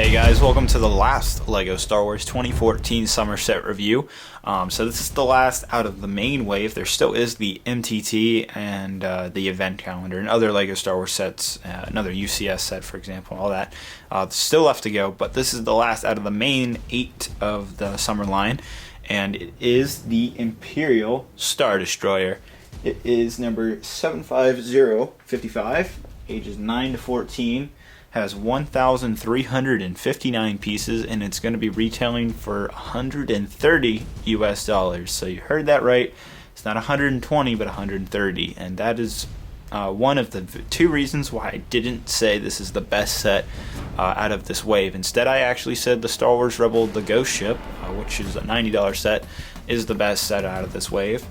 Hey guys, welcome to the last LEGO Star Wars 2014 Summer Set Review. So this is the last out of the main wave. There still is the MTT and the event calendar and other LEGO Star Wars sets, another UCS set for example, all that. Still left to go, but this is the last out of the main 8 of the summer line. And it is the Imperial Star Destroyer. It is number 75055, ages 9 to 14. Has 1,359 pieces, and it's going to be retailing for 130 US dollars. So you heard that right. It's not 120 but 130, and that is one of the two reasons why I didn't say this is the best set out of this wave. Instead, I actually said the Star Wars Rebel The Ghost Ship, which is a $90 set, is the best set out of this wave.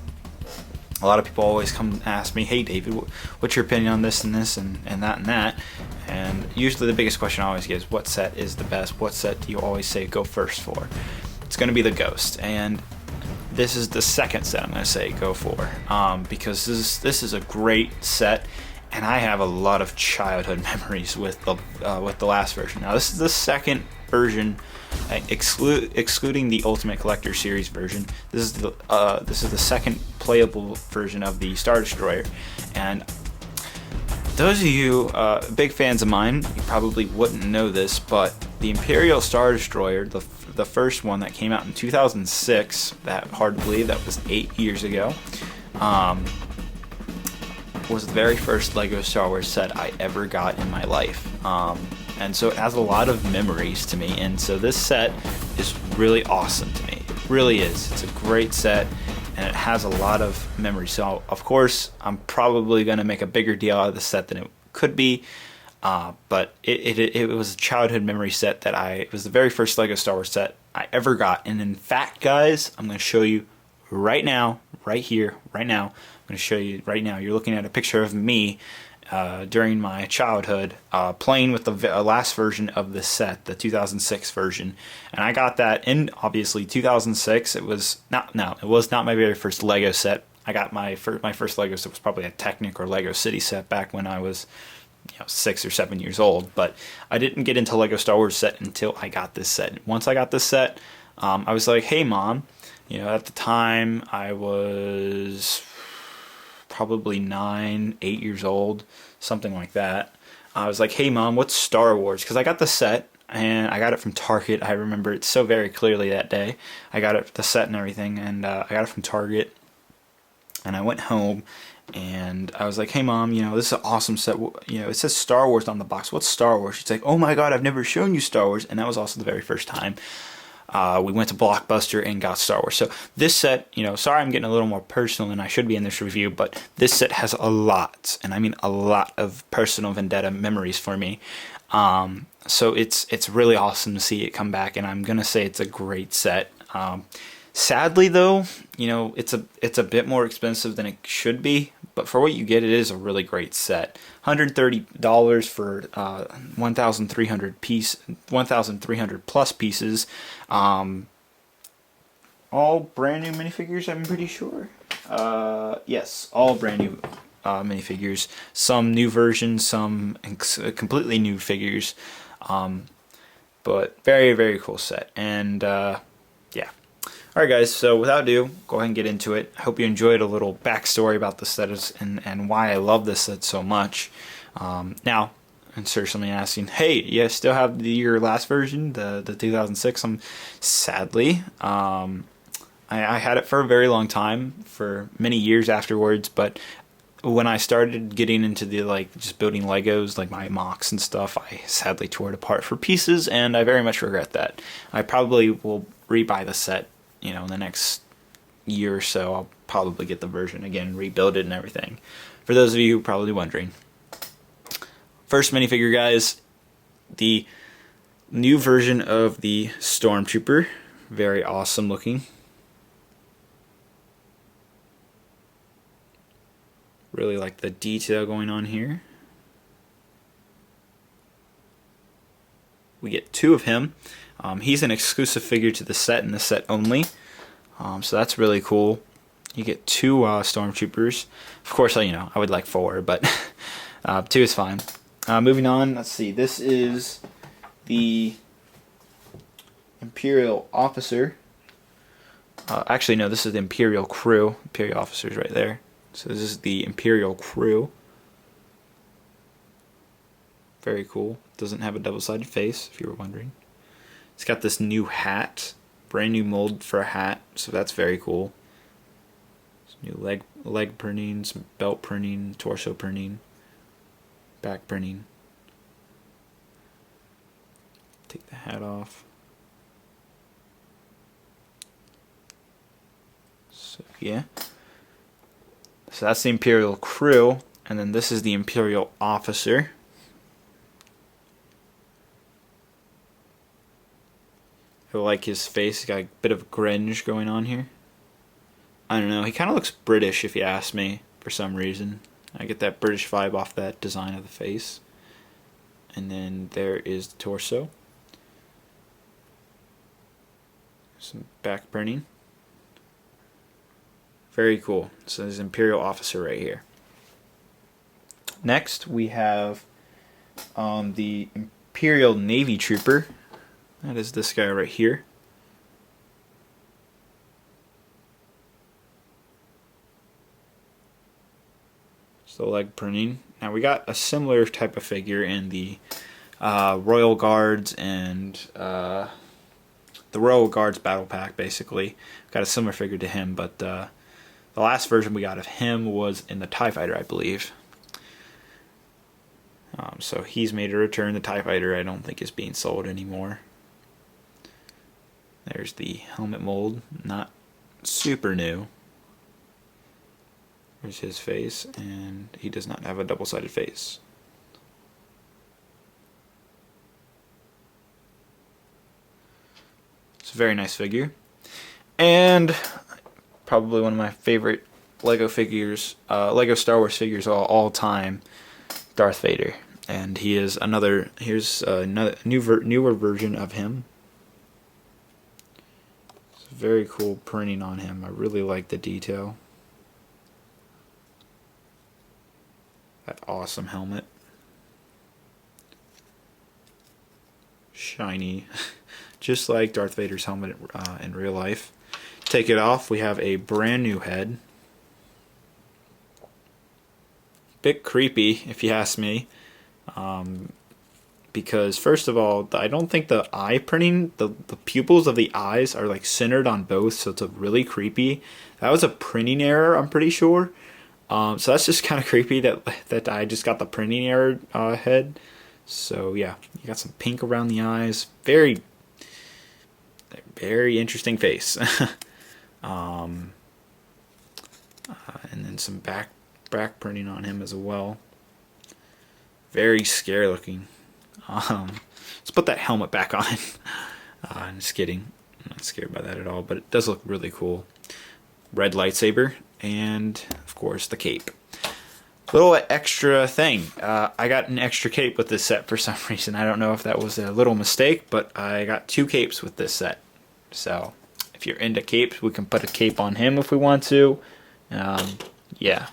A lot of people always come and ask me, hey David, what's your opinion on this and this and that and that? And usually the biggest question I always get is, what set is the best? What set do you always say go first for? It's going to be the Ghost, and this is the second set I'm going to say go for, because this is a great set, and I have a lot of childhood memories with the last version. Now this is the second version, excluding the Ultimate Collector Series version. This is the second playable version of the Star Destroyer, and those of you big fans of mine, you probably wouldn't know this, but the Imperial Star Destroyer, the first one that came out in 2006, that hard to believe, that was 8 years ago, was the very first LEGO Star Wars set I ever got in my life. And so it has a lot of memories to me, and so this set is really awesome to me. It really is. It's a great set, and it has a lot of memories. So of course I'm probably going to make a bigger deal out of the set than it could be, but it was a childhood memory set that it was the very first LEGO Star Wars set I ever got. And in fact, guys, I'm going to show you right now, right here, right now. I'm going to show you right now. You're looking at a picture of me during my childhood, playing with the last version of this set, the 2006 version, and I got that in obviously 2006. It was not my very first LEGO set. I got my first LEGO set was probably a Technic or LEGO City set back when I was 6 or 7 years old. But I didn't get into LEGO Star Wars set until I got this set. Once I got this set, I was like, hey mom, at the time I was probably 9, 8 years old, something like that. I was like, hey mom, what's Star Wars? Because I got the set, and I got it from Target. I remember it so very clearly that day. I got it, the set and everything, and I got it from Target. And I went home, and I was like, hey mom, this is an awesome set. It says Star Wars on the box. What's Star Wars? She's like, oh my god, I've never shown you Star Wars. And that was also the very first time we went to Blockbuster and got Star Wars. So this set, sorry I'm getting a little more personal than I should be in this review, but this set has a lot, and I mean a lot, of personal vendetta memories for me. So it's really awesome to see it come back, and I'm gonna say it's a great set. Sadly though, it's a bit more expensive than it should be, but for what you get, it is a really great set. $130 for 1,300 plus pieces. All brand new minifigures, I'm pretty sure. Yes, all brand new minifigures. Some new versions, some completely new figures. But very, very cool set. And yeah. Alright guys, so without ado, go ahead and get into it. I hope you enjoyed a little backstory about the set and why I love this set so much. Now, I'm certainly asking, hey, you still have your last version, the 2006? Sadly, I had it for a very long time, for many years afterwards, but when I started getting into the just building Legos, like my mocks and stuff, I sadly tore it apart for pieces, and I very much regret that. I probably will rebuy the set, in the next year or so. I'll probably get the version again, rebuild it and everything. For those of you who are probably wondering. First minifigure, guys, the new version of the Stormtrooper. Very awesome looking. Really like the detail going on here. We get 2 of him. He's an exclusive figure to the set and the set only. So that's really cool. You get 2 Stormtroopers. Of course, I would like 4, but 2 is fine. Moving on, let's see. This is the Imperial officer. Actually, no, this is the Imperial crew. Imperial officers right there. So this is the Imperial crew. Very cool. Doesn't have a double-sided face, if you were wondering. It's got this new hat. Brand new mold for a hat, so that's very cool. New leg printing, some belt printing, torso printing, back printing. Take the hat off. So yeah. So that's the Imperial crew, and then this is the Imperial officer. I like his face. He's got a bit of gringe going on here. I don't know. He kind of looks British, if you ask me, for some reason. I get that British vibe off that design of the face. And then there is the torso. Some back printing. Very cool. So there's Imperial officer right here. Next, we have the Imperial Navy trooper. That is this guy right here. So leg printing. Now we got a similar type of figure in the Royal Guards and the Royal Guards battle pack. Basically, got a similar figure to him, but the last version we got of him was in the TIE Fighter, I believe. So he's made a return. The TIE Fighter, I don't think, is being sold anymore. There's the helmet mold, not super new. There's his face, and he does not have a double-sided face. It's a very nice figure. And probably one of my favorite Lego figures, Lego Star Wars figures all time, Darth Vader. And he is another, here's another newer version of him. Very cool printing on him. I really like the detail. That awesome helmet. Shiny. Just like Darth Vader's helmet in real life. Take it off. We have a brand new head. Bit creepy, if you ask me. Because first of all, I don't think the eye printing, the pupils of the eyes are like centered on both, so it's really creepy. That was a printing error, I'm pretty sure. So that's just kind of creepy that I just got the printing error head. So yeah, you got some pink around the eyes. Very interesting face. And then some back printing on him as well. Very scary looking. Let's put that helmet back on. I'm just kidding. I'm not scared by that at all, but it does look really cool. Red lightsaber, and of course the cape. Little extra thing. I got an extra cape with this set for some reason. I don't know if that was a little mistake, but I got 2 capes with this set. So if you're into capes, we can put a cape on him if we want to. Yeah.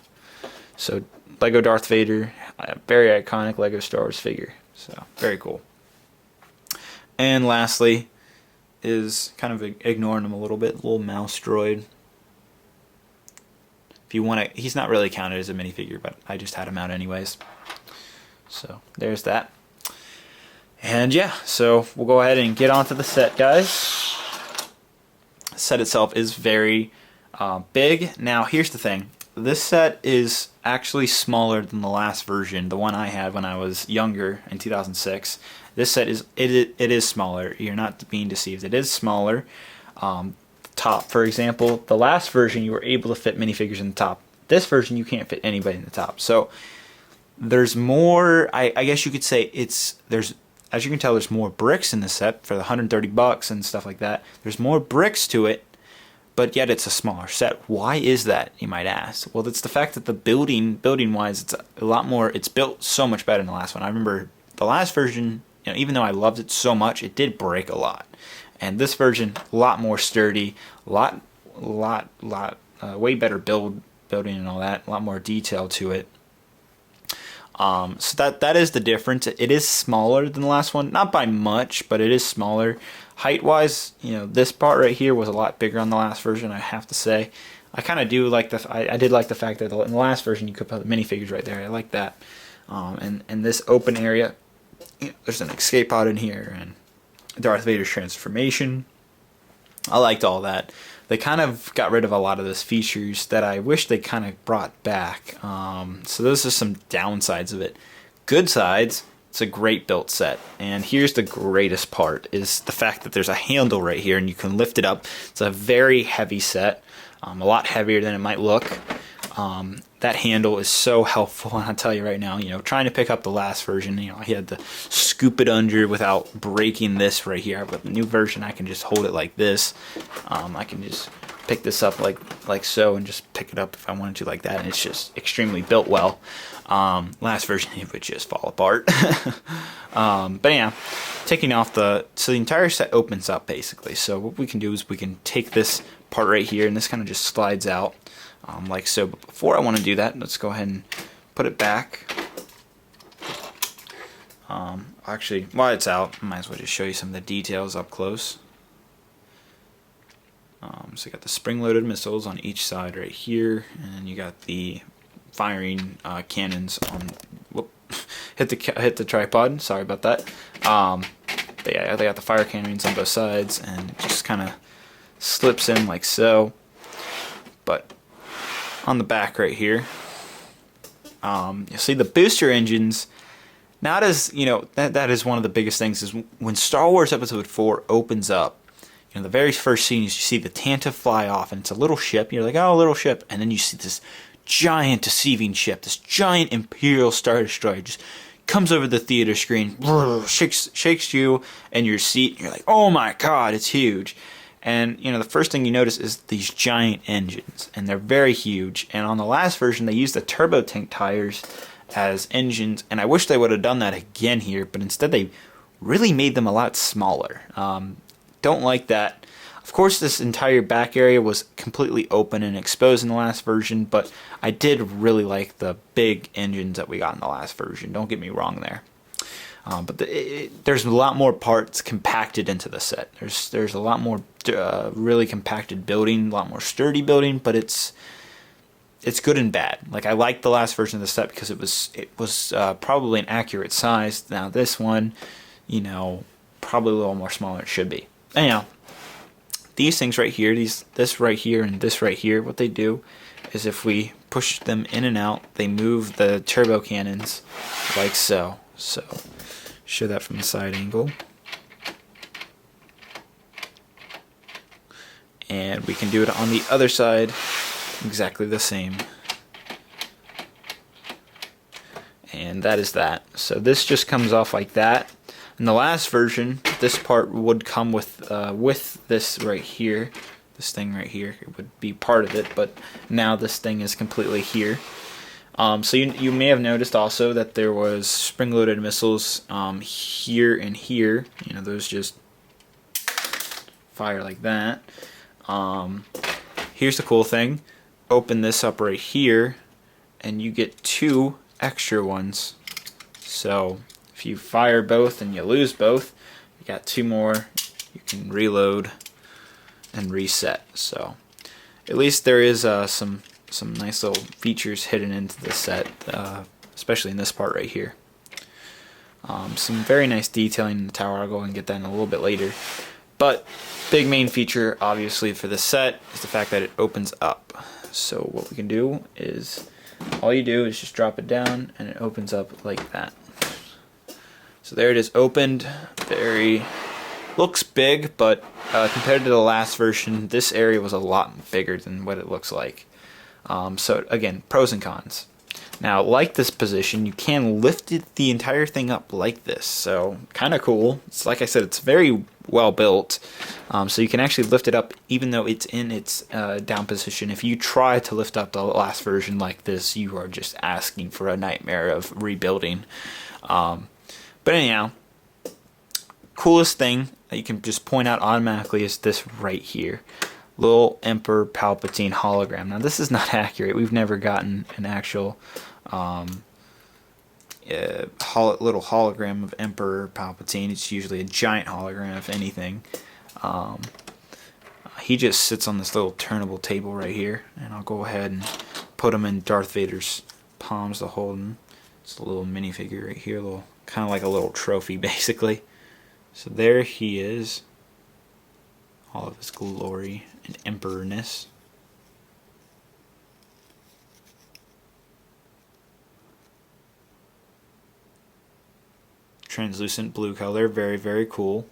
So Lego Darth Vader, a very iconic Lego Star Wars figure. So very cool. And lastly is kind of ignoring him a little bit, little mouse droid. If you want to, he's not really counted as a minifigure, but I just had him out anyways. So there's that. And yeah, so we'll go ahead and get onto the set, guys. The set itself is very big. Now here's the thing. This set is actually smaller than the last version, the one I had when I was younger in 2006. This set is it is smaller. You're not being deceived. It is smaller. Top, for example, the last version you were able to fit minifigures in the top. This version you can't fit anybody in the top. So there's more. I guess you could say there's, as you can tell, there's more bricks in the set for the $130 and stuff like that. There's more bricks to it. But yet it's a smaller set. Why is that, you might ask? Well, it's the fact that the building-wise, it's a lot more. It's built so much better than the last one. I remember the last version, even though I loved it so much, it did break a lot. And this version, a lot more sturdy, way better building and all that, a lot more detail to it. So that is the difference. It is smaller than the last one, not by much, but it is smaller. Height wise, you know, this part right here was a lot bigger on the last version, I have to say. I kind of do like I did like the fact that in the last version you could put the minifigures right there. I like that. And this open area, you know, there's an escape pod in here and Darth Vader's transformation. I liked all that. They kind of got rid of a lot of those features that I wish they kind of brought back. So those are some downsides of it. Good sides, it's a great built set. And here's the greatest part, is the fact that there's a handle right here and you can lift it up. It's a very heavy set, a lot heavier than it might look. That handle is so helpful, and I'll tell you right now, you know, trying to pick up the last version, you know, I had to scoop it under without breaking this right here. But the new version, I can just hold it like this. I can just pick this up like so and just pick it up if I wanted to like that, and it's just extremely built well. Last version, it would just fall apart. But yeah, taking off so the entire set opens up basically. So what we can do is we can take this part right here, and this kind of just slides out. Like so. But before I want to do that, let's go ahead and put it back. Actually, while it's out, I might as well just show you some of the details up close. So you got the spring-loaded missiles on each side right here, and you got the firing cannons on. Whoop! hit the tripod. Sorry about that. But yeah, they got the fire cannons on both sides, and it just kind of slips in like so. But on the back right here, you'll see the booster engines. Not as, you know, that is one of the biggest things, is when Star Wars Episode 4 opens up, you know, the very first scene is you see the Tanta fly off, and it's a little ship. You're like, oh, a little ship. And then you see this giant deceiving ship, this giant Imperial Star Destroyer just comes over the theater screen, shakes you and your seat. And you're like, oh my God, it's huge. And, you know, the first thing you notice is these giant engines, and they're very huge. And on the last version, they used the turbo tank tires as engines, and I wish they would have done that again here, but instead they really made them a lot smaller. Don't like that. Of course, this entire back area was completely open and exposed in the last version, but I did really like the big engines that we got in the last version. Don't get me wrong there. But there's a lot more parts compacted into the set. There's a lot more really compacted building, a lot more sturdy building, but it's good and bad. Like, I liked the last version of the set because it was probably an accurate size. Now this one, you know, probably a little more smaller than it should be. Anyhow, these things right here, this right here and this right here, what they do is if we push them in and out, they move the turbo cannons like so. So, show that from the side angle. And we can do it on the other side exactly the same. And that is that. So this just comes off like that. In the last version, this part would come with this right here. This thing right here, it would be part of it, but now this thing is completely here. So you may have noticed also that there was spring-loaded missiles here and here. You know, those just fire like that. Here's the cool thing. Open this up right here, and you get 2 extra ones. So if you fire both and you lose both, you got 2 more. You can reload and reset. So at least there is some nice little features hidden into the set, especially in this part right here. Some very nice detailing in the tower. I'll go and get that in a little bit later. But big main feature, obviously, for the set is the fact that it opens up. So what we can do is, all you do is just drop it down, and it opens up like that. So there it is, opened. Looks big, but compared to the last version, this area was a lot bigger than what it looks like. So again, pros and cons. Now, like this position, you can lift the entire thing up like this. So kind of cool. It's like I said, it's very well built. So you can actually lift it up even though it's in its down position. If you try to lift up the last version like this, you are just asking for a nightmare of rebuilding. But anyhow, coolest thing that you can just point out automatically is this right here. Little Emperor Palpatine hologram. Now this is not accurate. We've never gotten an actual little hologram of Emperor Palpatine. It's usually a giant hologram, if anything. He just sits on this little turnable table right here, and I'll go ahead and put him in Darth Vader's palms to hold him. It's a little minifigure right here, kind of like a little trophy, basically. So there he is, all of his glory and emperorness. Translucent blue color, very, very cool.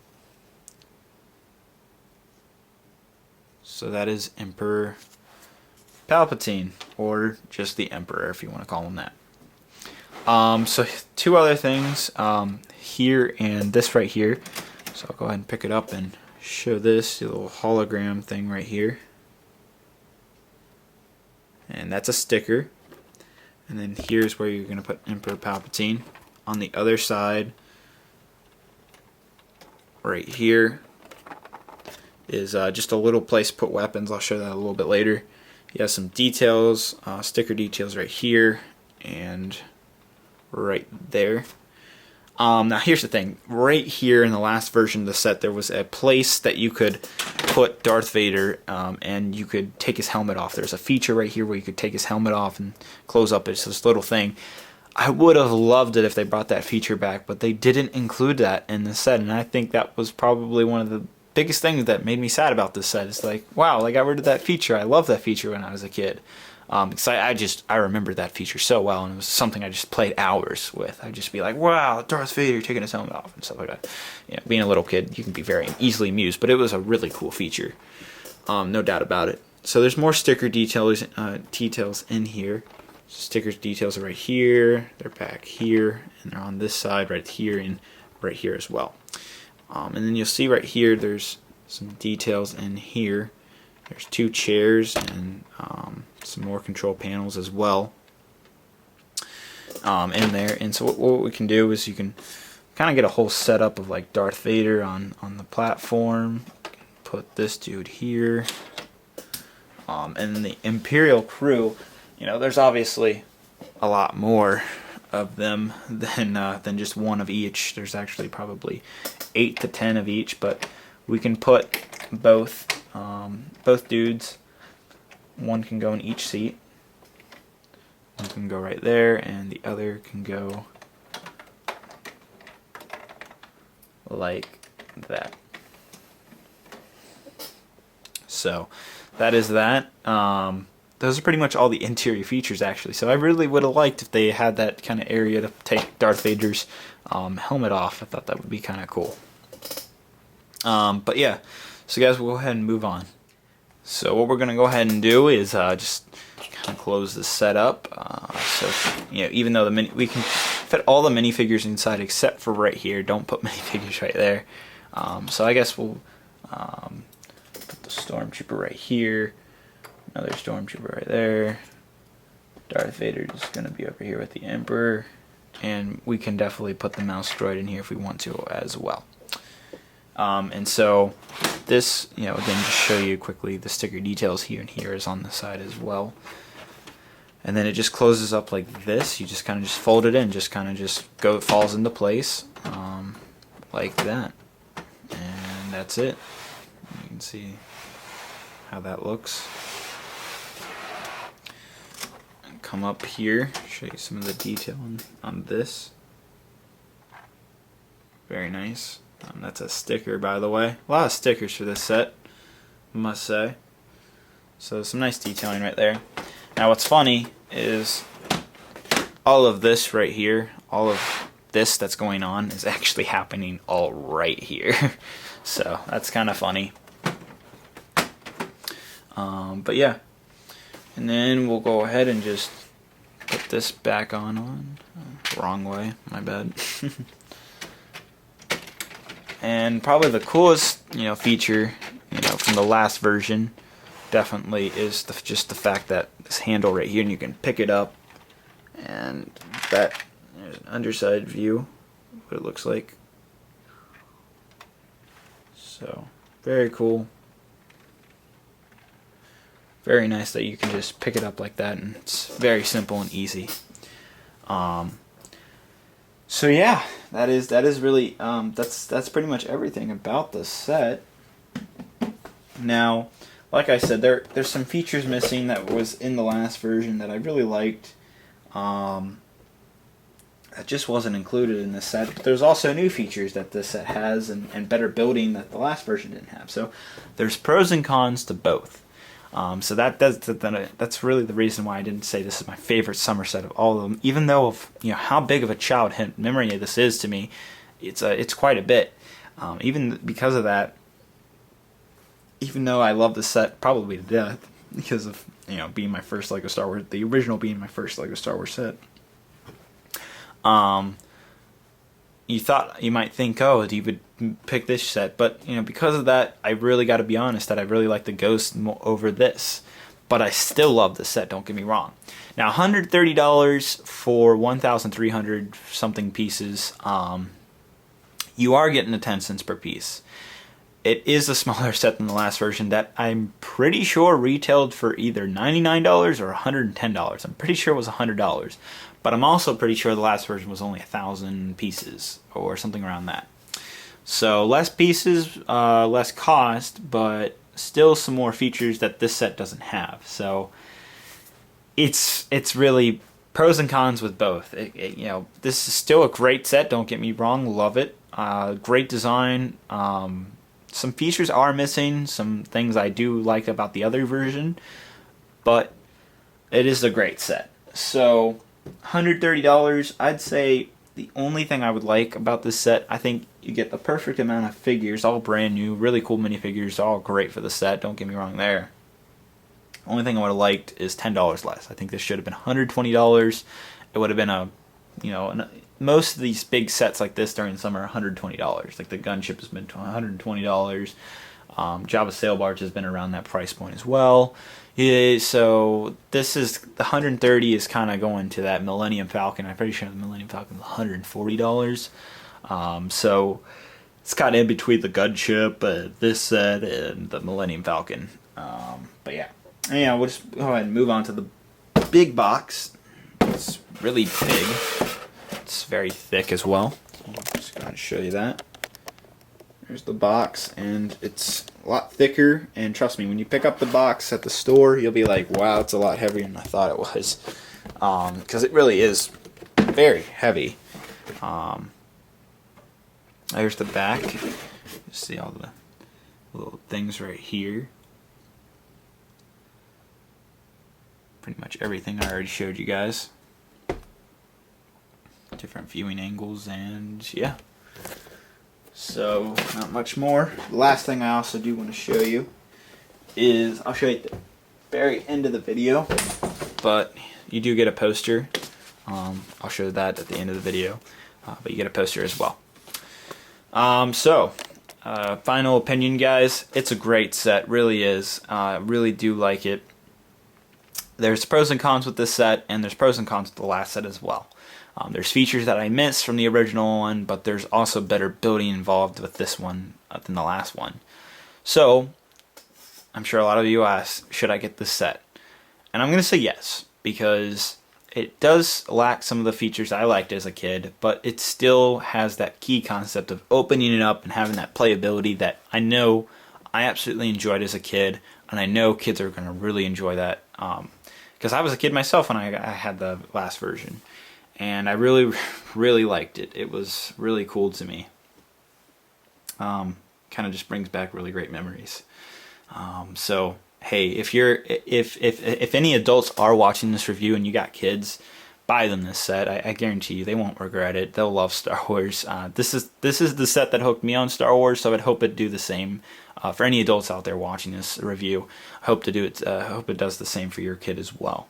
So that is Emperor Palpatine, or just the Emperor if you want to call him that. So two other things here and this right here. So I'll go ahead and pick it up and show this little hologram thing right here. And that's a sticker. And then here's where you're going to put Emperor Palpatine. On the other side, right here, is just a little place to put weapons. I'll show that a little bit later. He has some details, sticker details right here and right there. Now here's the thing. Right here in the last version of the set, there was a place that you could put Darth Vader and you could take his helmet off. There's a feature right here where you could take his helmet off and close up. It's this little thing. I would have loved it if they brought that feature back, but they didn't include that in the set, and I think that was probably one of the biggest things that made me sad about this set. It's like, wow, they got rid of that feature. I loved that feature when I was a kid. Because I remembered that feature so well, and it was something I just played hours with. I'd just be like, wow, Darth Vader taking his helmet off and stuff like that. You know, being a little kid, you can be very easily amused, but it was a really cool feature. No doubt about it. So there's more sticker details in here. Stickers details are right here, they're back here, and they're on this side right here and right here as well. And then you'll see right here there's some details in here. There's two chairs and some more control panels as well in there. And so what we can do is you can kind of get a whole setup of like Darth Vader on the platform. Put this dude here. And then the Imperial crew, you know, there's obviously a lot more of them than just one of each. There's actually probably 8 to 10 of each, but we can put both dudes. One can go in each seat. One can go right there, and the other can go like that. So that is that. Those are pretty much all the interior features, actually. So I really would have liked if they had that kind of area to take Darth Vader's helmet off. I thought that would be kind of cool. But yeah, so guys, we'll go ahead and move on. So what we're going to go ahead and do is just kind of close this set up. So, you know, even though we can fit all the minifigures inside except for right here. Don't put minifigures right there. So I guess we'll put the Stormtrooper right here. Another Stormtrooper right there. Darth Vader is going to be over here with the Emperor. And we can definitely put the mouse droid in here if we want to as well. And so this, you know, again, just show you quickly the sticker details here and here is on the side as well. And then it just closes up like this. You just kind of just fold it in, falls into place like that. And that's it. You can see how that looks. Come up here, show you some of the detail on this. Very nice. That's a sticker, by the way. A lot of stickers for this set, I must say. So some nice detailing right there. Now what's funny is all of this right here, all of this that's going on is actually happening all right here. So that's kind of funny. But yeah. And then we'll go ahead and just put this back on. Wrong way, my bad. And probably the coolest, you know, feature, you know, from the last version, definitely is just the fact that this handle right here, and you can pick it up, and that there's an underside view, what it looks like. So very cool. Very nice that you can just pick it up like that, and it's very simple and easy. So yeah, that is really that's pretty much everything about the set. Now, like I said, there's some features missing that was in the last version that I really liked. That just wasn't included in this set. But there's also new features that this set has, and better building that the last version didn't have. So there's pros and cons to both. So that's really the reason why I didn't say this is my favorite summer set of all of them. Even though of how big of a childhood memory this is to me, it's quite a bit. Even because of that, even though I love the set probably to death because of being my first Lego Star Wars, the original being my first Lego Star Wars set. You might think, oh, you would pick this set, but because of that, I really got to be honest that I really like the Ghost over this. But I still love the set. Don't get me wrong. Now, $130 for 1,300 something pieces. You are getting the 10 cents per piece. It is a smaller set than the last version that I'm pretty sure retailed for either $99 or $110. I'm pretty sure it was $100. But I'm also pretty sure the last version was only 1,000 pieces or something around that. So less pieces, less cost, but still some more features that this set doesn't have. So it's really pros and cons with both. This is still a great set. Don't get me wrong, love it. Great design. Some features are missing. Some things I do like about the other version, but it is a great set. So $130, I'd say the only thing I would like about this set, I think you get the perfect amount of figures, all brand new, really cool minifigures, all great for the set, don't get me wrong there. Only thing I would have liked is $10 less. I think this should have been $120. It would have been most of these big sets like this during the summer are $120. Like the gunship has been $120. Jabba's sail barge has been around that price point as well. Yeah, so this is the $130 is kind of going to that Millennium Falcon. I'm pretty sure the Millennium Falcon is $140. So it's kind of in between the gunship, this set, and the Millennium Falcon. But yeah, we'll just go ahead and move on to the big box. It's really big. It's very thick as well. I'll just go ahead and show you that. There's the box, and it's a lot thicker, and trust me, when you pick up the box at the store, you'll be like, wow, it's a lot heavier than I thought it was, because it really is very heavy. There's the back. You see all the little things right here. Pretty much everything I already showed you guys. Different viewing angles, and yeah. So, not much more. The last thing I also do want to show you is, I'll show you at the very end of the video, but you do get a poster. I'll show that at the end of the video, but you get a poster as well. Final opinion, guys, it's a great set, really is. Really do like it. There's pros and cons with this set, and there's pros and cons with the last set as well. There's features that I missed from the original one, but there's also better building involved with this one than the last one. So, I'm sure a lot of you ask, should I get this set? And I'm going to say yes, because it does lack some of the features I liked as a kid, but it still has that key concept of opening it up and having that playability that I know I absolutely enjoyed as a kid, and I know kids are going to really enjoy that, because I was a kid myself when I had the last version. And I really, really liked it. It was really cool to me. Kind of just brings back really great memories. So hey, if any adults are watching this review and you got kids, buy them this set. I guarantee you they won't regret it. They'll love Star Wars. This is the set that hooked me on Star Wars, so I'd hope it'd do the same for any adults out there watching this review. I hope it does the same for your kid as well.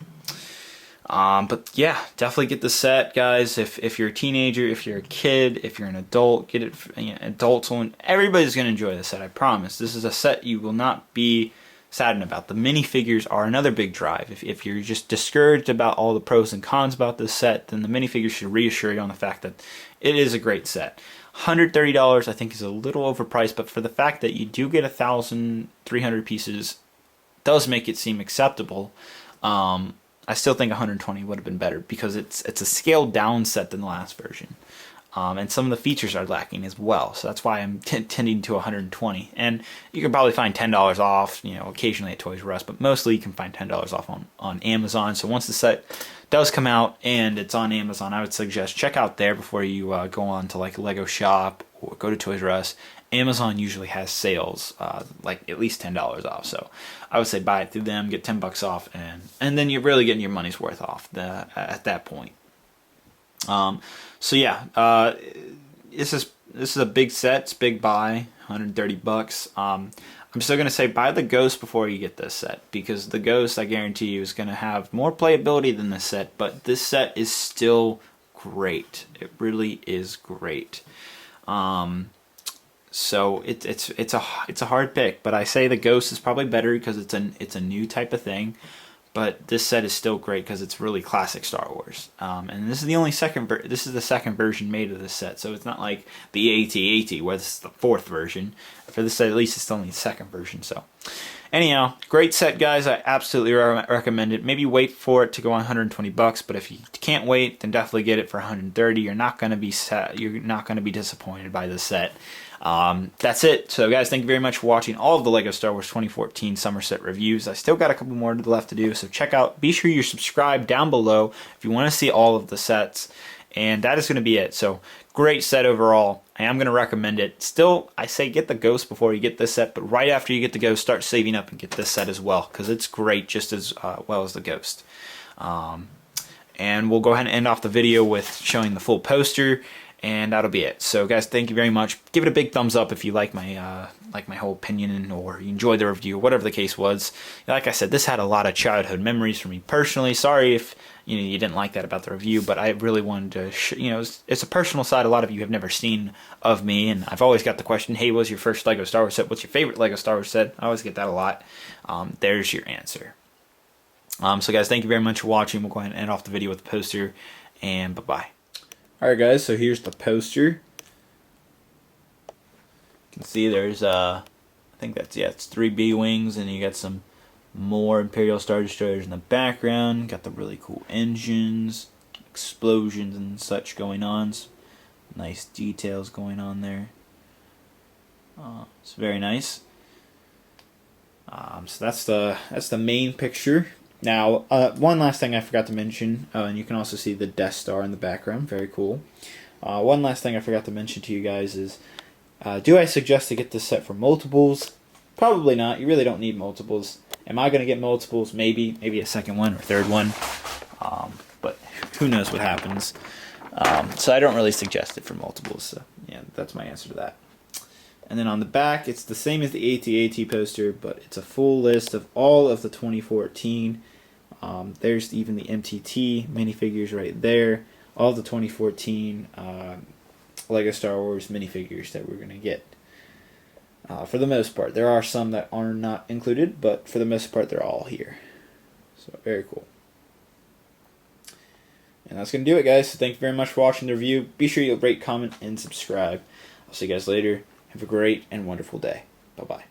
But yeah, definitely get the set, guys. If you're a teenager, if you're a kid, if you're an adult, get it. Adults, everybody's gonna enjoy this set. I promise. This is a set you will not be saddened about. The minifigures are another big drive. If you're just discouraged about all the pros and cons about this set, then the minifigures should reassure you on the fact that it is a great set. $130 I think is a little overpriced, but for the fact that you do get 1,300 pieces, does make it seem acceptable. I still think 120 would have been better because it's a scaled down set than the last version. And some of the features are lacking as well, so that's why I'm tending to 120. And you can probably find $10 off, you know, occasionally at Toys R Us, but mostly you can find $10 off on Amazon. So once the set does come out and it's on Amazon, I would suggest check out there before you go on to like Lego Shop or go to Toys R Us. Amazon usually has sales, like at least $10 off. So I would say buy it through them, get $10 off, and then you're really getting your money's worth off at that point. So yeah, this is a big set. It's a big buy, $130. I'm still gonna say buy the Ghost before you get this set, because the Ghost, I guarantee you, is gonna have more playability than this set. But this set is still great. It really is great. So it's a hard pick, but I say the Ghost is probably better because it's a new type of thing. But this set is still great because it's really classic Star Wars. And this is the second version made of this set, so it's not like the AT-AT where this is the fourth version. For this set, at least, it's only the second version. So, anyhow, great set, guys. I absolutely recommend it. Maybe wait for it to go on $120, but if you can't wait, then definitely get it for $130. You're not gonna be disappointed by this set. That's it. So guys, thank you very much for watching all of the LEGO Star Wars 2014 summer set reviews. I still got a couple more left to do, so be sure you're subscribed down below if you want to see all of the sets. And that is going to be it. So great set overall. I am going to recommend it. Still, I say get the Ghost before you get this set, but right after you get the Ghost, start saving up and get this set as well, because it's great just as well as the Ghost. And we'll go ahead and end off the video with showing the full poster. And that'll be it. So guys, thank you very much. Give it a big thumbs up if you like my whole opinion, or you enjoyed the review, whatever the case was. Like I said, this had a lot of childhood memories for me personally. Sorry if you didn't like that about the review, but I really wanted to it's a personal side a lot of you have never seen of me, and I've always got the question, hey, what's your first LEGO Star Wars set? What's your favorite LEGO Star Wars set? I always get that a lot. There's your answer. So guys, thank you very much for watching. We'll go ahead and end off the video with the poster, and bye-bye. Alright guys, so here's the poster. You can see there's I think it's 3 B-Wings, and you got some more Imperial Star Destroyers in the background. Got the really cool engines, explosions and such going on. Some nice details going on there. It's very nice. So that's the main picture. Now, one last thing I forgot to mention, and you can also see the Death Star in the background, very cool. One last thing I forgot to mention to you guys is, do I suggest to get this set for multiples? Probably not. You really don't need multiples. Am I going to get multiples? Maybe a second one or third one, but who knows what happens. So I don't really suggest it for multiples. So yeah, that's my answer to that. And then on the back, it's the same as the AT-AT poster, but it's a full list of all of the 2014. There's even the MTT minifigures right there. All of the 2014 LEGO Star Wars minifigures that we're going to get. For the most part. There are some that are not included, but for the most part, they're all here. So, very cool. And that's going to do it, guys. So thank you very much for watching the review. Be sure you'll rate, comment, and subscribe. I'll see you guys later. Have a great and wonderful day. Bye-bye.